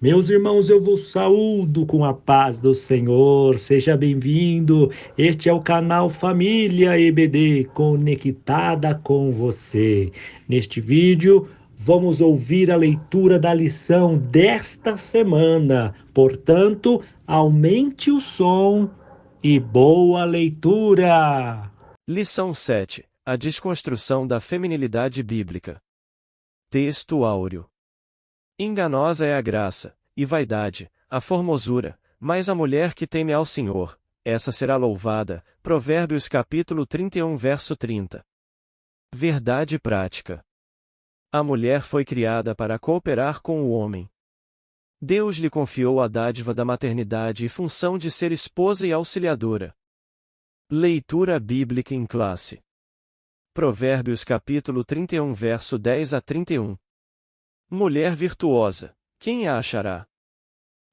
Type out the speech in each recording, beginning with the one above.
Meus irmãos, eu vos saúdo com a paz do Senhor. Seja bem-vindo. Este é o canal Família EBD, conectada com você. Neste vídeo, vamos ouvir a leitura da lição desta semana. Portanto, aumente o som e boa leitura. Lição 7. A desconstrução da feminilidade bíblica. Texto áureo. Enganosa é a graça, e vaidade, a formosura, mas a mulher que teme ao Senhor, essa será louvada. Provérbios capítulo 31 verso 30. Verdade prática. A mulher foi criada para cooperar com o homem. Deus lhe confiou a dádiva da maternidade e função de ser esposa e auxiliadora. Leitura bíblica em classe. Provérbios capítulo 31 verso 10 a 31. Mulher virtuosa, quem a achará?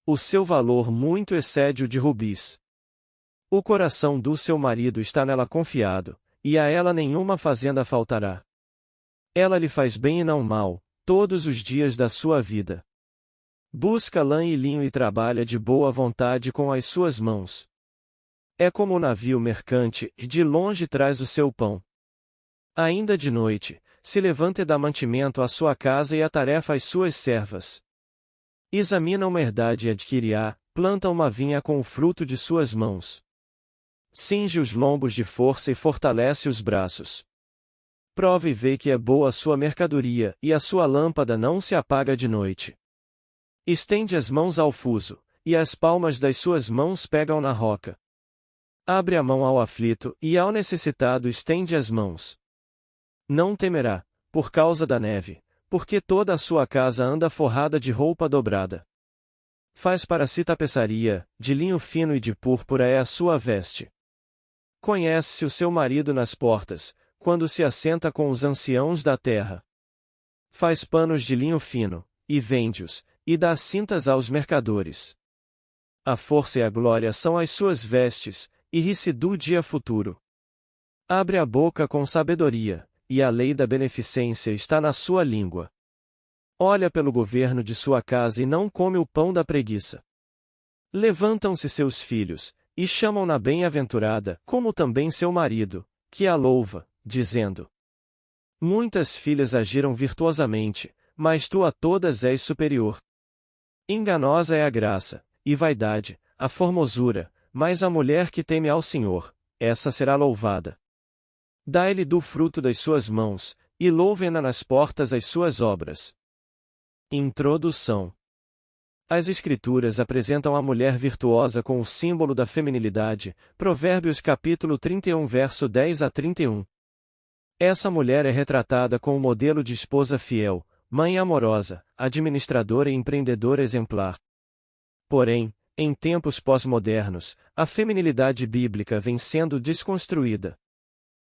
O seu valor muito excede o de rubis. O coração do seu marido está nela confiado, e a ela nenhuma fazenda faltará. Ela lhe faz bem e não mal, todos os dias da sua vida. Busca lã e linho e trabalha de boa vontade com as suas mãos. É como o navio mercante, e de longe traz o seu pão. Ainda de noite, se levanta e dá mantimento à sua casa e a tarefa às suas servas. Examina uma herdade e adquire-a, planta uma vinha com o fruto de suas mãos. Cinge os lombos de força e fortalece os braços. Prova e vê que é boa a sua mercadoria, e a sua lâmpada não se apaga de noite. Estende as mãos ao fuso, e as palmas das suas mãos pegam na roca. Abre a mão ao aflito, e ao necessitado estende as mãos. Não temerá, por causa da neve, porque toda a sua casa anda forrada de roupa dobrada. Faz para si tapeçaria, de linho fino e de púrpura é a sua veste. Conhece-se o seu marido nas portas, quando se assenta com os anciãos da terra. Faz panos de linho fino, e vende-os, e dá cintas aos mercadores. A força e a glória são as suas vestes, e ri-se do dia futuro. Abre a boca com sabedoria, e a lei da beneficência está na sua língua. Olha pelo governo de sua casa e não come o pão da preguiça. Levantam-se seus filhos, e chamam-na bem-aventurada, como também seu marido, que a louva, dizendo: Muitas filhas agiram virtuosamente, mas tu a todas és superior. Enganosa é a graça, e vaidade, a formosura, mas a mulher que teme ao Senhor, essa será louvada. Dá-lhe do fruto das suas mãos, e louvem-na nas portas as suas obras. Introdução. As Escrituras apresentam a mulher virtuosa com o símbolo da feminilidade, Provérbios capítulo 31 verso 10 a 31. Essa mulher é retratada com o modelo de esposa fiel, mãe amorosa, administradora e empreendedora exemplar. Porém, em tempos pós-modernos, a feminilidade bíblica vem sendo desconstruída.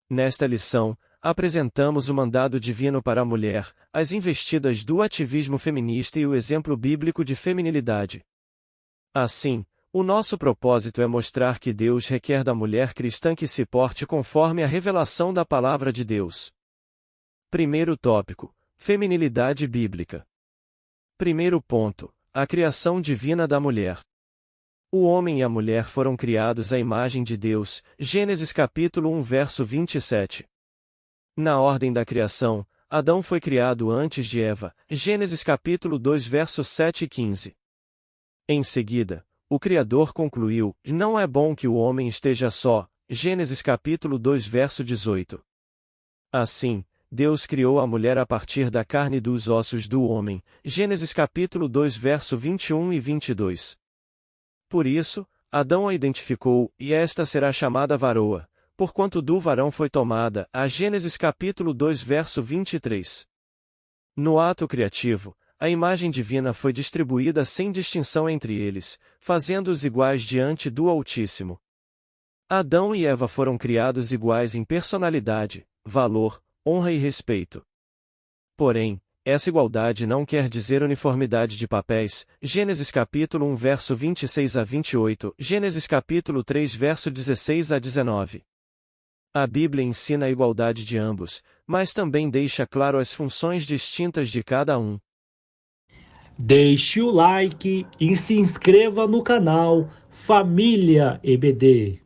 Nesta lição, apresentamos o mandado divino para a mulher, as investidas do ativismo feminista e o exemplo bíblico de feminilidade. Assim, o nosso propósito é mostrar que Deus requer da mulher cristã que se porte conforme a revelação da palavra de Deus. Primeiro tópico: feminilidade bíblica. Primeiro ponto: a criação divina da mulher. O homem e a mulher foram criados à imagem de Deus, Gênesis capítulo 1 verso 27. Na ordem da criação, Adão foi criado antes de Eva, Gênesis capítulo 2 versos 7 e 15. Em seguida, o Criador concluiu: Não é bom que o homem esteja só, Gênesis capítulo 2 verso 18. Assim, Deus criou a mulher a partir da carne e dos ossos do homem, Gênesis capítulo 2 verso 21 e 22. Por isso, Adão a identificou, e esta será chamada varoa, porquanto do varão foi tomada, a Gênesis capítulo 2 verso 23. No ato criativo, a imagem divina foi distribuída sem distinção entre eles, fazendo-os iguais diante do Altíssimo. Adão e Eva foram criados iguais em personalidade, valor, honra e respeito. Porém, essa igualdade não quer dizer uniformidade de papéis, Gênesis capítulo 1 verso 26 a 28, Gênesis capítulo 3 verso 16 a 19. A Bíblia ensina a igualdade de ambos, mas também deixa claro as funções distintas de cada um. Deixe o like e se inscreva no canal Família EBD.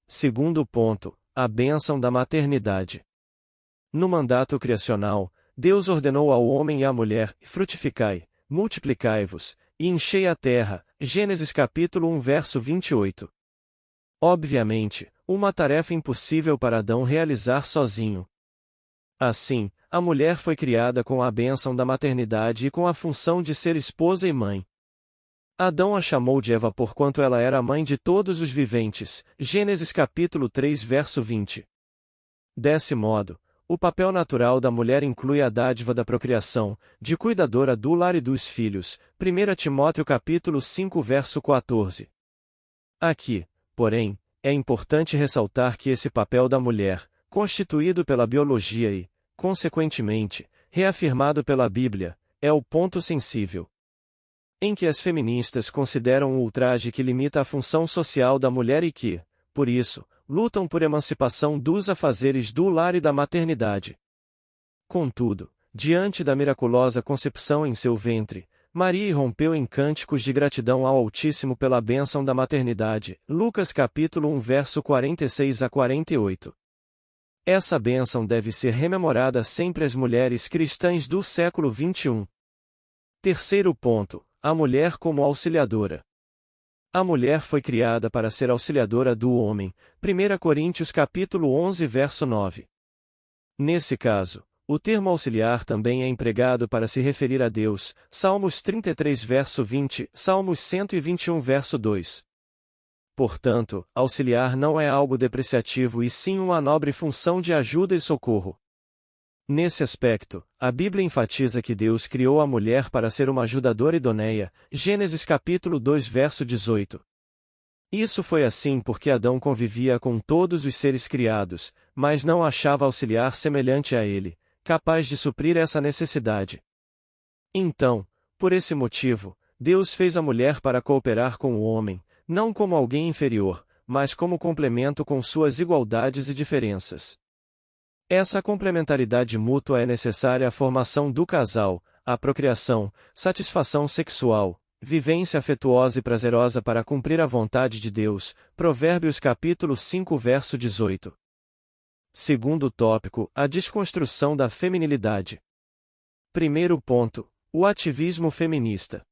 Segundo ponto, a bênção da maternidade. No mandato criacional, Deus ordenou ao homem e à mulher: frutificai, multiplicai-vos, e enchei a terra. Gênesis capítulo 1 verso 28. Obviamente, uma tarefa impossível para Adão realizar sozinho. Assim, a mulher foi criada com a bênção da maternidade e com a função de ser esposa e mãe. Adão a chamou de Eva porquanto ela era a mãe de todos os viventes. Gênesis capítulo 3 verso 20. Desse modo, o papel natural da mulher inclui a dádiva da procriação, de cuidadora do lar e dos filhos. 1 Timóteo capítulo 5 verso 14. Aqui, porém, é importante ressaltar que esse papel da mulher, constituído pela biologia e, consequentemente, reafirmado pela Bíblia, é o ponto sensível em que as feministas consideram um ultraje que limita a função social da mulher e que, por isso, lutam por emancipação dos afazeres do lar e da maternidade. Contudo, diante da miraculosa concepção em seu ventre, Maria irrompeu em cânticos de gratidão ao Altíssimo pela bênção da maternidade. Lucas capítulo 1 verso 46 a 48. Essa bênção deve ser rememorada sempre às mulheres cristãs do século XXI. Terceiro ponto, a mulher como auxiliadora. A mulher foi criada para ser auxiliadora do homem. 1 Coríntios capítulo 11 verso 9. Nesse caso, o termo auxiliar também é empregado para se referir a Deus. Salmos 33 verso 20, Salmos 121 verso 2. Portanto, auxiliar não é algo depreciativo e sim uma nobre função de ajuda e socorro. Nesse aspecto, a Bíblia enfatiza que Deus criou a mulher para ser uma ajudadora idoneia. Gênesis capítulo 2 verso 18. Isso foi assim porque Adão convivia com todos os seres criados, mas não achava auxiliar semelhante a ele, capaz de suprir essa necessidade. Então, por esse motivo, Deus fez a mulher para cooperar com o homem, não como alguém inferior, mas como complemento com suas igualdades e diferenças. Essa complementaridade mútua é necessária à formação do casal, à procriação, satisfação sexual, vivência afetuosa e prazerosa para cumprir a vontade de Deus. Provérbios capítulo 5 verso 18. Segundo tópico, a desconstrução da feminilidade. Primeiro ponto, o ativismo feminista.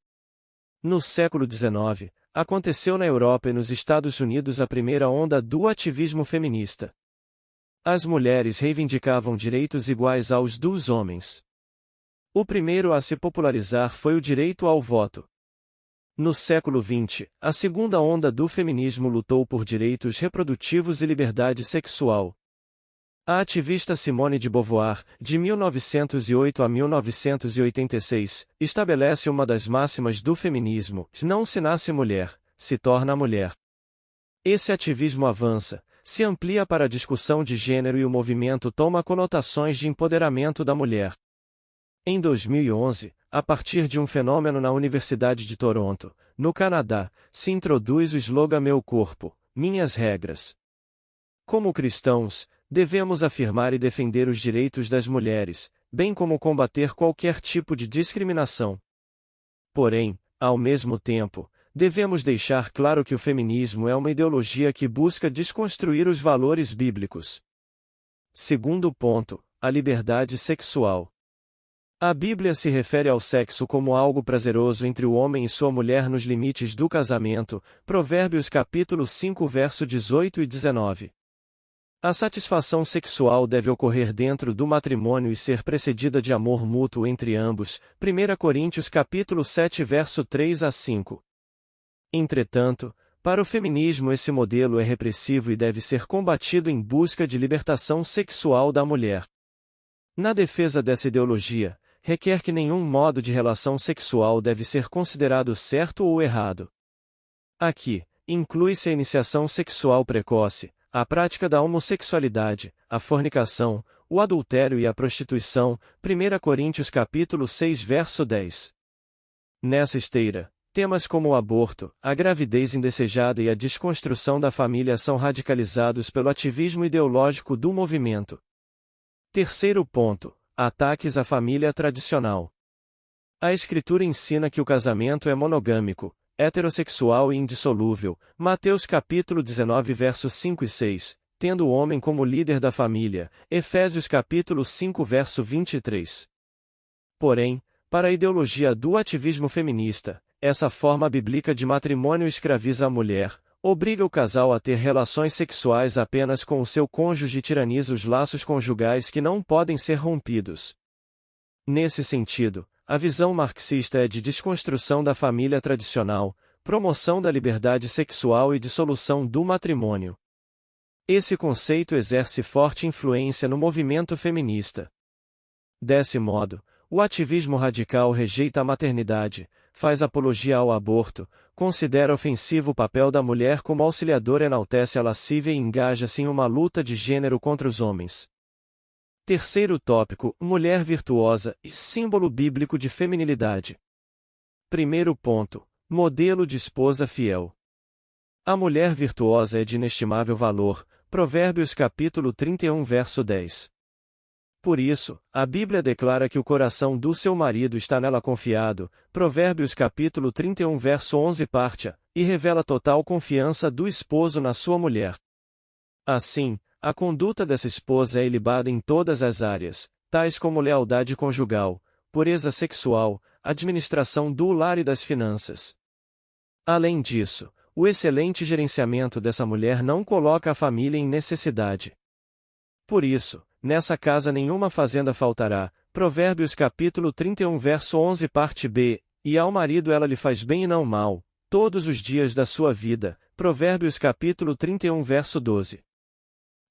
No século XIX, aconteceu na Europa e nos Estados Unidos a primeira onda do ativismo feminista. As mulheres reivindicavam direitos iguais aos dos homens. O primeiro a se popularizar foi o direito ao voto. No século XX, a segunda onda do feminismo lutou por direitos reprodutivos e liberdade sexual. A ativista Simone de Beauvoir, de 1908 a 1986, estabelece uma das máximas do feminismo: não se nasce mulher, se torna mulher. Esse ativismo avança, se amplia para a discussão de gênero e o movimento toma conotações de empoderamento da mulher. Em 2011, a partir de um fenômeno na Universidade de Toronto, no Canadá, se introduz o slogan Meu Corpo, Minhas Regras. Como cristãos, devemos afirmar e defender os direitos das mulheres, bem como combater qualquer tipo de discriminação. Porém, ao mesmo tempo, devemos deixar claro que o feminismo é uma ideologia que busca desconstruir os valores bíblicos. Segundo ponto, a liberdade sexual. A Bíblia se refere ao sexo como algo prazeroso entre o homem e sua mulher nos limites do casamento. Provérbios capítulo 5 verso 18 e 19. A satisfação sexual deve ocorrer dentro do matrimônio e ser precedida de amor mútuo entre ambos. 1 Coríntios capítulo 7 verso 3 a 5. Entretanto, para o feminismo esse modelo é repressivo e deve ser combatido em busca de libertação sexual da mulher. Na defesa dessa ideologia, requer que nenhum modo de relação sexual deve ser considerado certo ou errado. Aqui, inclui-se a iniciação sexual precoce, a prática da homossexualidade, a fornicação, o adultério e a prostituição. 1 Coríntios capítulo 6 verso 10. Nessa esteira, temas como o aborto, a gravidez indesejada e a desconstrução da família são radicalizados pelo ativismo ideológico do movimento. Terceiro ponto, ataques à família tradicional. A Escritura ensina que o casamento é monogâmico, heterossexual e indissolúvel, Mateus capítulo 19 versos 5 e 6, tendo o homem como líder da família, Efésios capítulo 5 verso 23. Porém, para a ideologia do ativismo feminista, essa forma bíblica de matrimônio escraviza a mulher, obriga o casal a ter relações sexuais apenas com o seu cônjuge e tiraniza os laços conjugais que não podem ser rompidos. Nesse sentido, a visão marxista é de desconstrução da família tradicional, promoção da liberdade sexual e dissolução do matrimônio. Esse conceito exerce forte influência no movimento feminista. Desse modo, o ativismo radical rejeita a maternidade, faz apologia ao aborto, considera ofensivo o papel da mulher como auxiliadora, enaltece a lascívia e engaja-se em uma luta de gênero contra os homens. Terceiro tópico: mulher virtuosa e símbolo bíblico de feminilidade. Primeiro ponto: modelo de esposa fiel. A mulher virtuosa é de inestimável valor, Provérbios capítulo 31 verso 10. Por isso, a Bíblia declara que o coração do seu marido está nela confiado, Provérbios capítulo 31 verso 11 parte A, e revela total confiança do esposo na sua mulher. Assim, a conduta dessa esposa é ilibada em todas as áreas, tais como lealdade conjugal, pureza sexual, administração do lar e das finanças. Além disso, o excelente gerenciamento dessa mulher não coloca a família em necessidade. Por isso, nessa casa nenhuma fazenda faltará, Provérbios capítulo 31 verso 11 parte B, e ao marido ela lhe faz bem e não mal, todos os dias da sua vida, Provérbios capítulo 31 verso 12.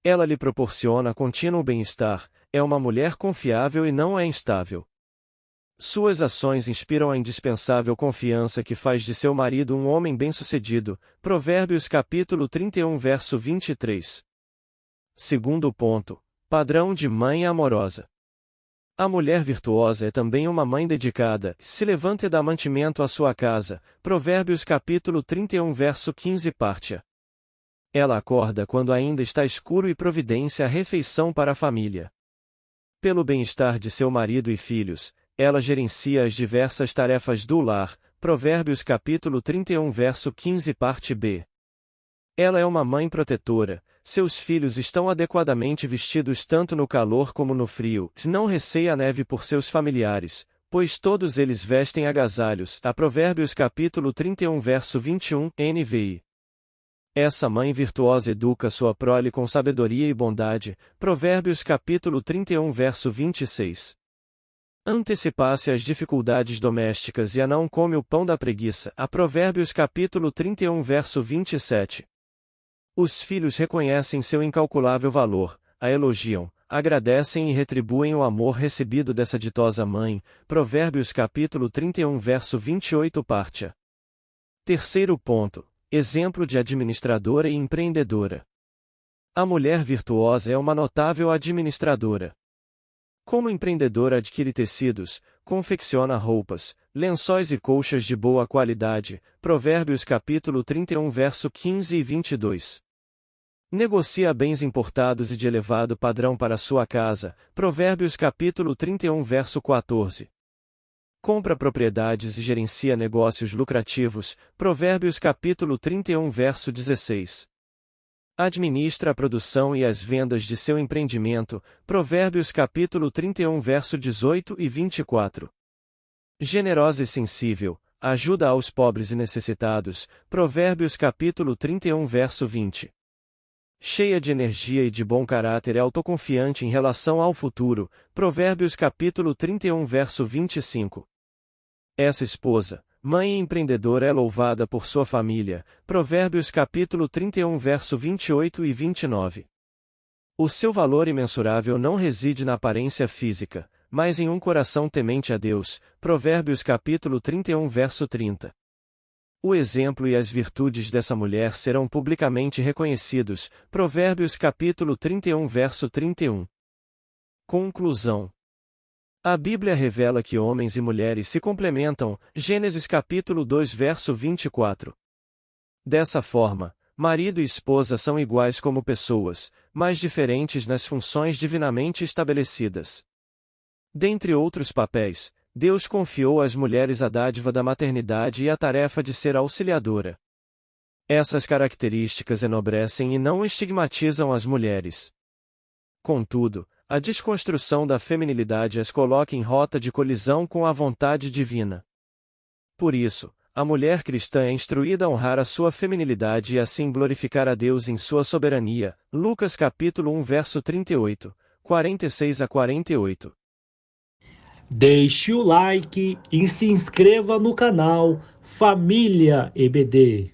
Ela lhe proporciona contínuo bem-estar, é uma mulher confiável e não é instável. Suas ações inspiram a indispensável confiança que faz de seu marido um homem bem-sucedido, Provérbios capítulo 31 verso 23. Segundo ponto: padrão de mãe amorosa. A mulher virtuosa é também uma mãe dedicada, se levanta e dá mantimento à sua casa, Provérbios capítulo 31 verso 15 parte A. Ela acorda quando ainda está escuro e providencia a refeição para a família. Pelo bem-estar de seu marido e filhos, ela gerencia as diversas tarefas do lar, Provérbios capítulo 31 verso 15 parte B. Ela é uma mãe protetora, seus filhos estão adequadamente vestidos tanto no calor como no frio, não receia a neve por seus familiares, pois todos eles vestem agasalhos, a Provérbios capítulo 31 verso 21, NVI. Essa mãe virtuosa educa sua prole com sabedoria e bondade, Provérbios capítulo 31 verso 26. Antecipa-se às dificuldades domésticas e a não come o pão da preguiça, a Provérbios capítulo 31 verso 27. Os filhos reconhecem seu incalculável valor, a elogiam, agradecem e retribuem o amor recebido dessa ditosa mãe, Provérbios capítulo 31 verso 28 parte A. Terceiro ponto: exemplo de administradora e empreendedora. A mulher virtuosa é uma notável administradora. Como empreendedora adquire tecidos, confecciona roupas, lençóis e colchas de boa qualidade, Provérbios capítulo 31 verso 15 e 22. Negocia bens importados e de elevado padrão para sua casa, Provérbios capítulo 31 verso 14. Compra propriedades e gerencia negócios lucrativos, Provérbios capítulo 31 verso 16. Administra a produção e as vendas de seu empreendimento, Provérbios capítulo 31 verso 18 e 24. Generosa e sensível, ajuda aos pobres e necessitados, Provérbios capítulo 31 verso 20. Cheia de energia e de bom caráter e autoconfiante em relação ao futuro, Provérbios capítulo 31 verso 25. Essa esposa, mãe e empreendedora é louvada por sua família, Provérbios capítulo 31 verso 28 e 29. O seu valor imensurável não reside na aparência física, mas em um coração temente a Deus, Provérbios capítulo 31 verso 30. O exemplo e as virtudes dessa mulher serão publicamente reconhecidos, Provérbios capítulo 31 verso 31. Conclusão. A Bíblia revela que homens e mulheres se complementam, Gênesis capítulo 2 verso 24. Dessa forma, marido e esposa são iguais como pessoas, mas diferentes nas funções divinamente estabelecidas. Dentre outros papéis, Deus confiou às mulheres a dádiva da maternidade e a tarefa de ser auxiliadora. Essas características enobrecem e não estigmatizam as mulheres. Contudo, a desconstrução da feminilidade as coloca em rota de colisão com a vontade divina. Por isso, a mulher cristã é instruída a honrar a sua feminilidade e assim glorificar a Deus em sua soberania. Lucas capítulo 1 verso 38, 46 a 48. Deixe o like e se inscreva no canal Família EBD.